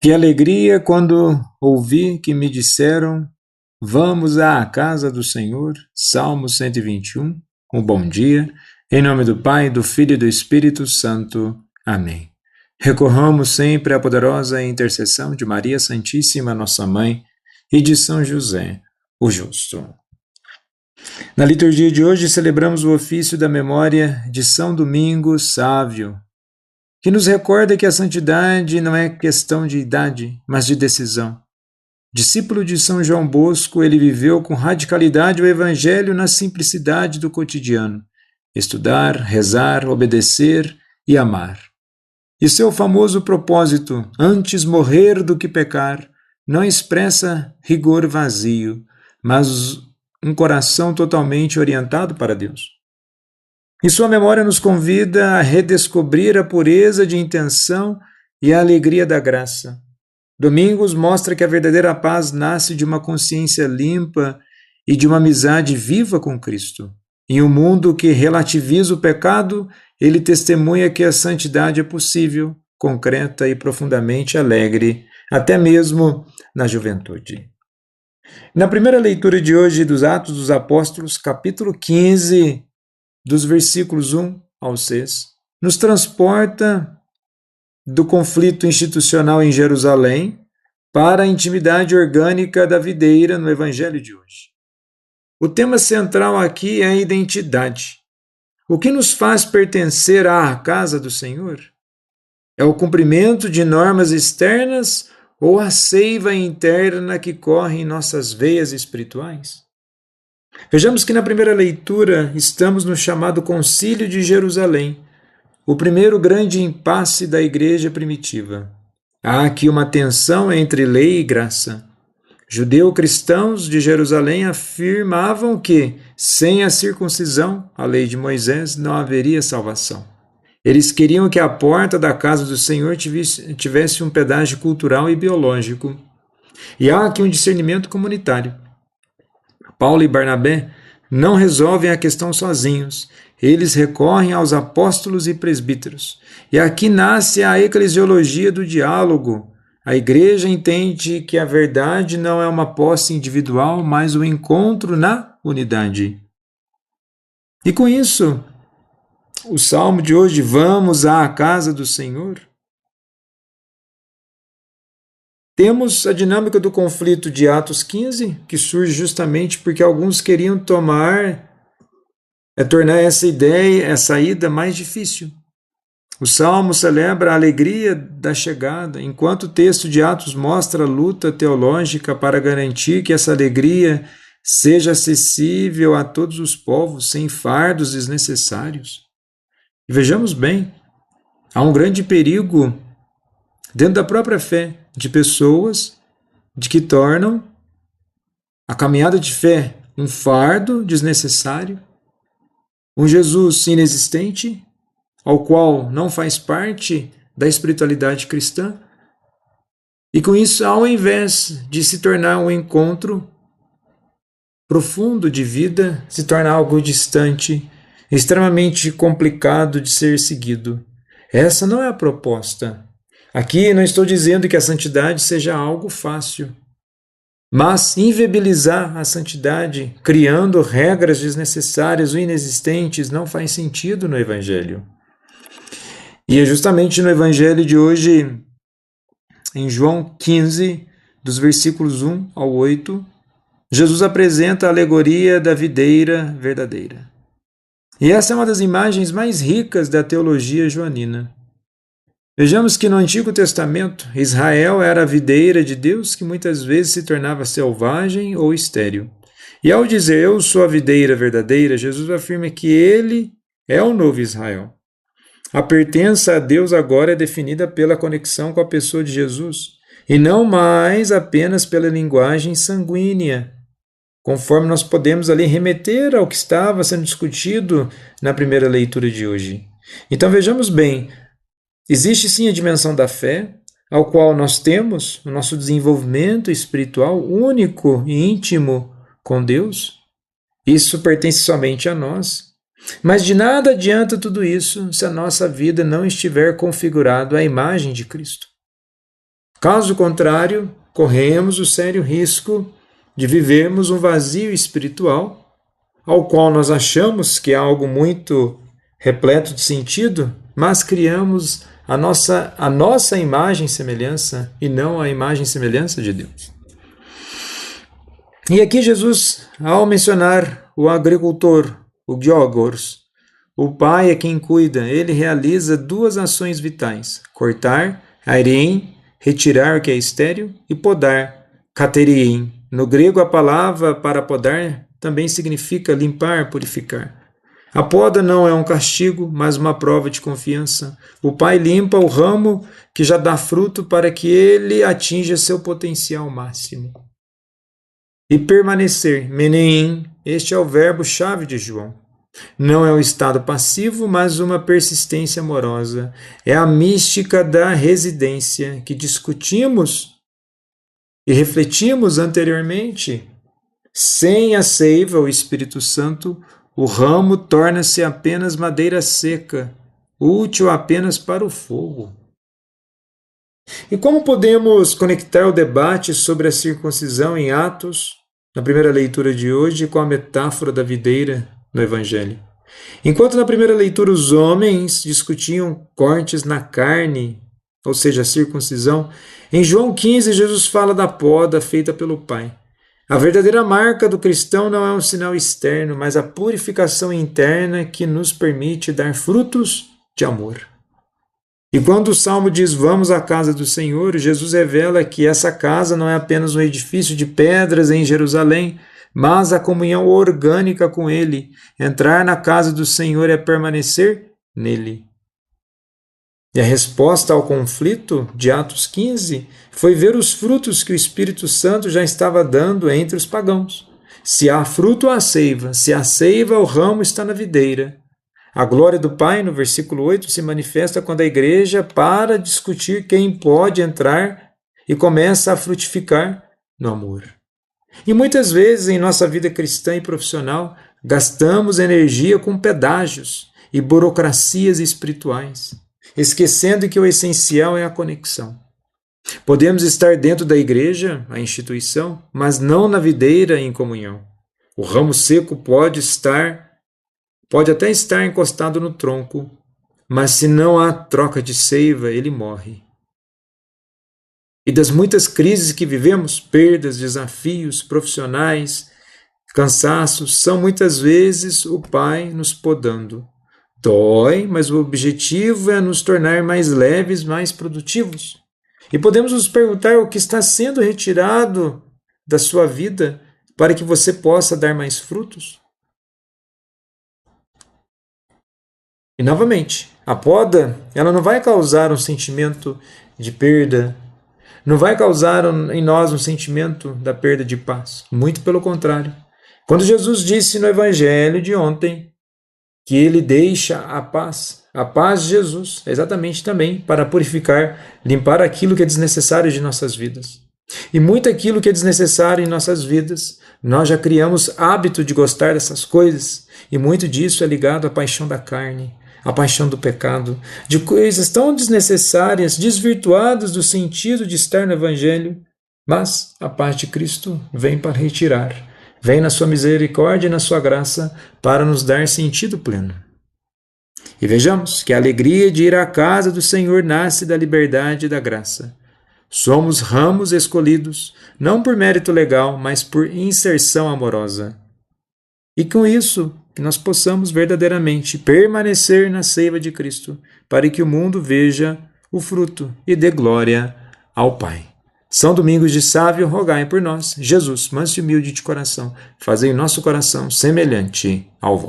Que alegria quando ouvi que me disseram: vamos à casa do Senhor. Salmo 121. Um bom dia. Em nome do Pai, do Filho e do Espírito Santo. Amém. Recorramos sempre à poderosa intercessão de Maria Santíssima, nossa Mãe, e de São José, o Justo. Na liturgia de hoje celebramos o ofício da memória de São Domingos Sávio, que nos recorda que a santidade não é questão de idade, mas de decisão. Discípulo de São João Bosco, ele viveu com radicalidade o Evangelho na simplicidade do cotidiano: estudar, rezar, obedecer e amar. E seu famoso propósito, antes morrer do que pecar, não expressa rigor vazio, mas um coração totalmente orientado para Deus. E sua memória nos convida a redescobrir a pureza de intenção e a alegria da graça. Domingos mostra que a verdadeira paz nasce de uma consciência limpa e de uma amizade viva com Cristo. Em um mundo que relativiza o pecado, ele testemunha que a santidade é possível, concreta e profundamente alegre, até mesmo na juventude. Na primeira leitura de hoje dos Atos dos Apóstolos, capítulo 15, dos versículos 1 ao 6, nos transporta do conflito institucional em Jerusalém para a intimidade orgânica da videira no Evangelho de hoje. O tema central aqui é a identidade. O que nos faz pertencer à casa do Senhor? É o cumprimento de normas externas ou a seiva interna que corre em nossas veias espirituais? Vejamos que na primeira leitura estamos no chamado Concílio de Jerusalém, o primeiro grande impasse da igreja primitiva. Há aqui uma tensão entre lei e graça. Judeu-cristãos de Jerusalém afirmavam que, sem a circuncisão, a lei de Moisés, não haveria salvação. Eles queriam que a porta da casa do Senhor tivesse um pedágio cultural e biológico. E há aqui um discernimento comunitário. Paulo e Barnabé não resolvem a questão sozinhos. Eles recorrem aos apóstolos e presbíteros. E aqui nasce a eclesiologia do diálogo. A igreja entende que a verdade não é uma posse individual, mas o encontro na unidade. E com isso, o salmo de hoje, vamos à casa do Senhor, temos a dinâmica do conflito de Atos 15, que surge justamente porque alguns queriam tornar essa ideia, essa ida mais difícil. O Salmo celebra a alegria da chegada, enquanto o texto de Atos mostra a luta teológica para garantir que essa alegria seja acessível a todos os povos, sem fardos desnecessários. E vejamos bem, há um grande perigo dentro da própria fé de pessoas de que tornam a caminhada de fé um fardo desnecessário, um Jesus inexistente, ao qual não faz parte da espiritualidade cristã, e com isso, ao invés de se tornar um encontro profundo de vida, se torna algo distante, extremamente complicado de ser seguido. Essa não é a proposta. Aqui não estou dizendo que a santidade seja algo fácil, mas inviabilizar a santidade, criando regras desnecessárias ou inexistentes, não faz sentido no Evangelho. E é justamente no Evangelho de hoje, em João 15, dos versículos 1 ao 8, Jesus apresenta a alegoria da videira verdadeira. E essa é uma das imagens mais ricas da teologia joanina. Vejamos que no Antigo Testamento, Israel era a videira de Deus que muitas vezes se tornava selvagem ou estéril. E ao dizer eu sou a videira verdadeira, Jesus afirma que ele é o novo Israel. A pertença a Deus agora é definida pela conexão com a pessoa de Jesus, e não mais apenas pela linguagem sanguínea, conforme nós podemos ali remeter ao que estava sendo discutido na primeira leitura de hoje. Então vejamos bem, existe sim a dimensão da fé, ao qual nós temos o nosso desenvolvimento espiritual único e íntimo com Deus. Isso pertence somente a nós. Mas de nada adianta tudo isso se a nossa vida não estiver configurada à imagem de Cristo. Caso contrário, corremos o sério risco de vivermos um vazio espiritual, ao qual nós achamos que é algo muito repleto de sentido, mas criamos a nossa imagem e semelhança e não a imagem e semelhança de Deus. E aqui Jesus, ao mencionar o agricultor, o Diogos, o pai é quem cuida, ele realiza duas ações vitais: cortar, airein, retirar o que é estéril, e podar, katerien. No grego, a palavra para podar também significa limpar, purificar. A poda não é um castigo, mas uma prova de confiança. O pai limpa o ramo que já dá fruto para que ele atinja seu potencial máximo. E permanecer, meneim, este é o verbo-chave de João. Não é um estado passivo, mas uma persistência amorosa. É a mística da residência que discutimos e refletimos anteriormente. Sem a seiva, o Espírito Santo, o ramo torna-se apenas madeira seca, útil apenas para o fogo. E como podemos conectar o debate sobre a circuncisão em Atos, na primeira leitura de hoje, com a metáfora da videira no Evangelho? Enquanto na primeira leitura os homens discutiam cortes na carne, ou seja, a circuncisão, em João 15 Jesus fala da poda feita pelo Pai. A verdadeira marca do cristão não é um sinal externo, mas a purificação interna que nos permite dar frutos de amor. E quando o Salmo diz, vamos à casa do Senhor, Jesus revela que essa casa não é apenas um edifício de pedras em Jerusalém, mas a comunhão orgânica com Ele. Entrar na casa do Senhor é permanecer nele. E a resposta ao conflito de Atos 15 foi ver os frutos que o Espírito Santo já estava dando entre os pagãos. Se há fruto, há seiva. Se há seiva, o ramo está na videira. A glória do Pai, no versículo 8, se manifesta quando a igreja para discutir quem pode entrar e começa a frutificar no amor. E muitas vezes em nossa vida cristã e profissional, gastamos energia com pedágios e burocracias espirituais, esquecendo que o essencial é a conexão. Podemos estar dentro da igreja, a instituição, mas não na videira em comunhão. O ramo seco pode até estar encostado no tronco, mas se não há troca de seiva, ele morre. E das muitas crises que vivemos, perdas, desafios profissionais, cansaços, são muitas vezes o Pai nos podando. Dói, mas o objetivo é nos tornar mais leves, mais produtivos. E podemos nos perguntar o que está sendo retirado da sua vida para que você possa dar mais frutos. E novamente, a poda, ela não vai causar um sentimento de perda, não vai causar em nós um sentimento da perda de paz. Muito pelo contrário. Quando Jesus disse no Evangelho de ontem que ele deixa a paz de Jesus, exatamente também para purificar, limpar aquilo que é desnecessário de nossas vidas. E muito aquilo que é desnecessário em nossas vidas, nós já criamos hábito de gostar dessas coisas, e muito disso é ligado à paixão da carne, a paixão do pecado, de coisas tão desnecessárias, desvirtuadas do sentido de estar no Evangelho, mas a paz de Cristo vem para retirar, vem na sua misericórdia e na sua graça para nos dar sentido pleno. E vejamos que a alegria de ir à casa do Senhor nasce da liberdade e da graça. Somos ramos escolhidos, não por mérito legal, mas por inserção amorosa. E com isso, que nós possamos verdadeiramente permanecer na seiva de Cristo, para que o mundo veja o fruto e dê glória ao Pai. São Domingos de Sávio, rogai por nós. Jesus, manso e humilde de coração, fazei o nosso coração semelhante ao vosso.